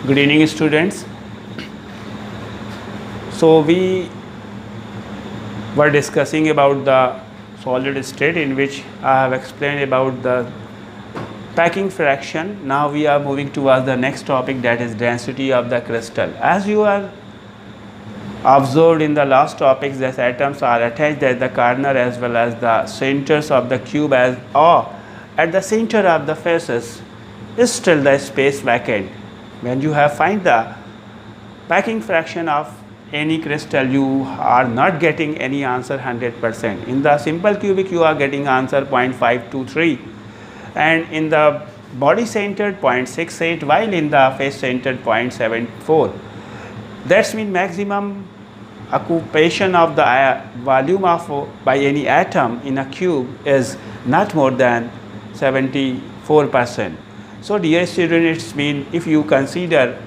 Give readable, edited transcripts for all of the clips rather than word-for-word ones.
Good evening, students. So we were discussing about the solid state, in which I have explained about the packing fraction. Now we are moving towards the next topic, that is density of the crystal. As you are observed in the last topics, that atoms are attached at the corner as well as the centers of the cube, as or at the center of the faces is still the space vacant. When you have find the packing fraction of any crystal, you are not getting any answer 100%. In the simple cubic you are getting answer 0.523, and in the body centered 0.68, while in the face centered 0.74. That's mean maximum occupation of the volume of by any atom in a cube is not more than 74%. So dear students, mean if you consider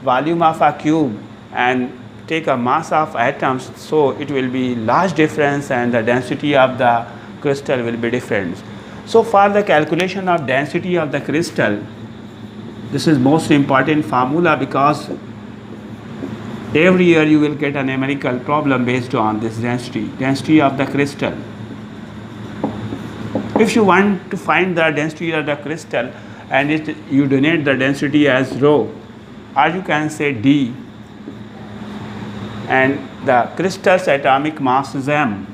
volume of a cube and take a mass of atoms, so it will be large difference and the density of the crystal will be different. So for the calculation of density of the crystal, this is most important formula, because every year you will get a numerical problem based on this density of the crystal. If you want to find the density of the crystal, and you denote the density as rho, or you can say D, and the crystal's atomic mass is m.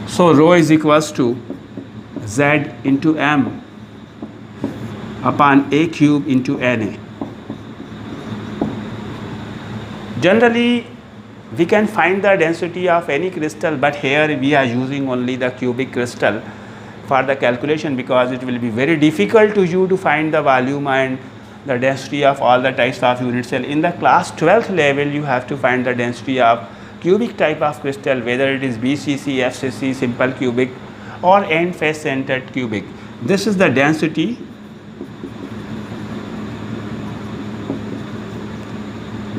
So rho is equals to Z into m upon a cube into Na. Generally we can find the density of any crystal, but here we are using only the cubic crystal for the calculation, because it will be very difficult to you to find the volume and the density of all the types of unit cell. In the class 12th level you have to find the density of cubic type of crystal, whether it is BCC, FCC, simple cubic or end face centered cubic. This is the density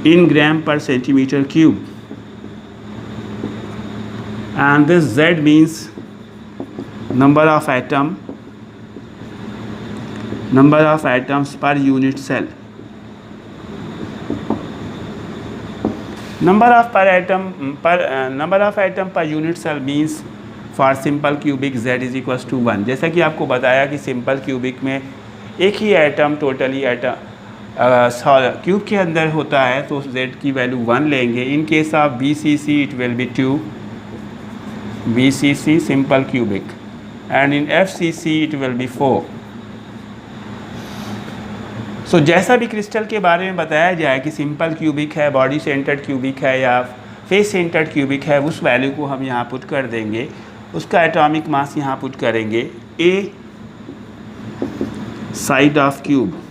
in gram per centimeter cube, and this Z means number of atoms per unit cell. Number of atom per unit cell means for simple cubic Z is equals to 1. जैसा कि आपको बताया कि simple cubic में एक ही atom totally atom cube के अंदर होता है, तो Z की वैल्यू 1 लेंगे. In case of BCC it will be 2 BCC simple cubic, and in FCC it will be 4. So जैसा भी क्रिस्टल के बारे में बताया जाए कि सिंपल क्यूबिक है, बॉडी सेंटर्ड क्यूबिक है या फेस सेंटर्ड क्यूबिक है, उस वैल्यू को हम यहाँ पुट कर देंगे, उसका एटॉमिक मास यहाँ पुट करेंगे. ए साइड ऑफ क्यूब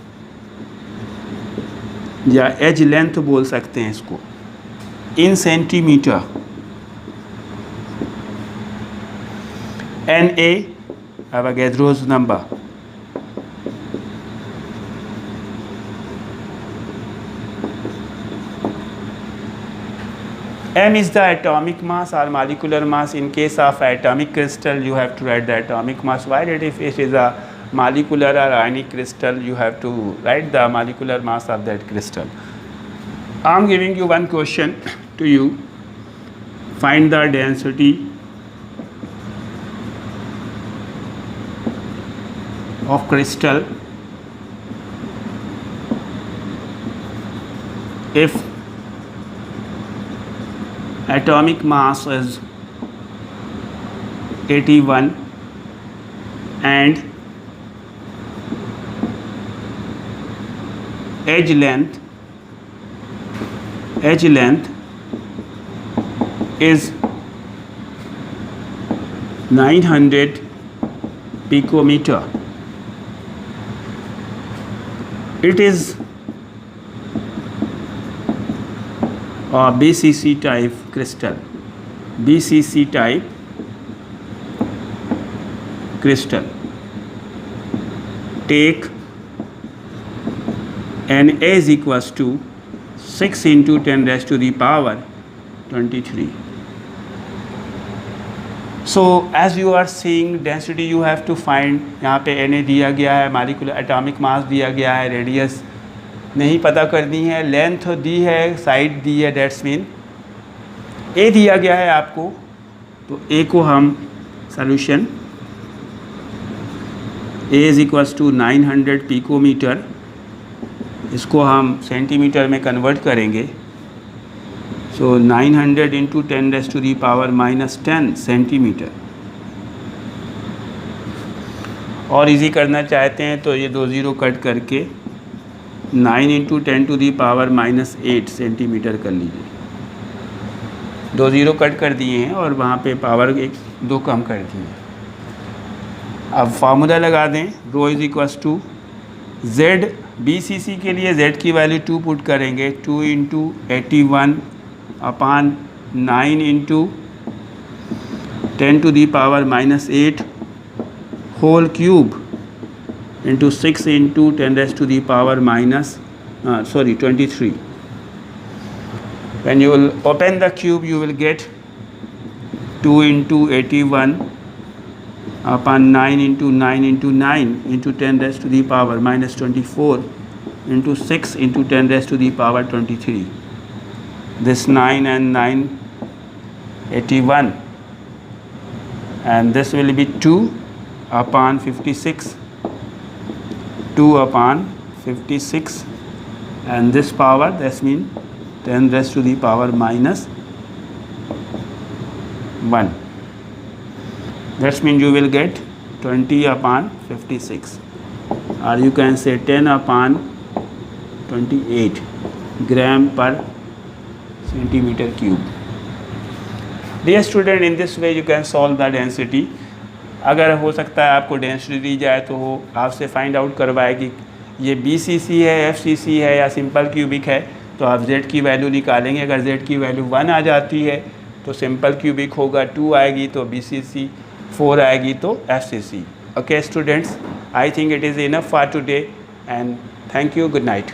या एज लेंथ बोल सकते हैं इसको, इन centimetre. Na Avogadro's number. M is the atomic mass or molecular mass. In case of atomic crystal you have to write the atomic mass, while if it is a molecular or ionic crystal you have to write the molecular mass of that crystal. I am giving you one question to you. Find the density of crystal if atomic mass is 81 and edge length is 900 picometer. It is a BCC type crystal. BCC type crystal. Take Na is equals to 6 into 10 raised to the power 23. So as you are seeing density you have to find, यहाँ पे Na दिया गया है, molecular atomic mass दिया गया है, radius नहीं पता करनी है, लेंथ दी है, साइड दी है, डेट्स मीन A दिया गया है आपको, तो A को हम solution A is equals to 900 picometre, इसको हम सेंटीमीटर में कन्वर्ट करेंगे। So 900 into 10⁻⁻10 centimetre. और इजी करना चाहते हैं तो ये 2 ज़ीरो कट करके 9 इंटू 10⁻⁻8 सेंटीमीटर कर लीजिए। 2 ज़ीरो कट कर दिए हैं और वहाँ पे पावर 1-2 कम कर दिए। अब फार्मूला लगा दें, rho is equals to Z, BCC के लिए Z की वैल्यू 2 पुट करेंगे, 2 into 81/9 into 10⁻⁻8 whole cube into 6 into 10⁻23. When you will open the cube, you will get 2 into 81/9 into 9 into 9 into 10⁻⁻24 into 6 into 10⁻23. This 9 and 9, 81, and this will be 2/56, 2/56, and this power, that means 10⁻⁻1. That means you will get 20/56, or you can say 10/28 gram per centimeter cube. Dear student, in this way you can solve the density. अगर हो सकता है आपको density दी जाए तो वो आपसे find out करवाए कि ये BCC है, FCC है या सिंपल क्यूबिक है, तो आप Z की वैल्यू निकालेंगे। अगर Z की वैल्यू 1 आ जाती है तो सिंपल क्यूबिक होगा, 2 आएगी तो BCC, 4 आएगी तो FCC. Okay students, I think it is enough for today and thank you. Good night.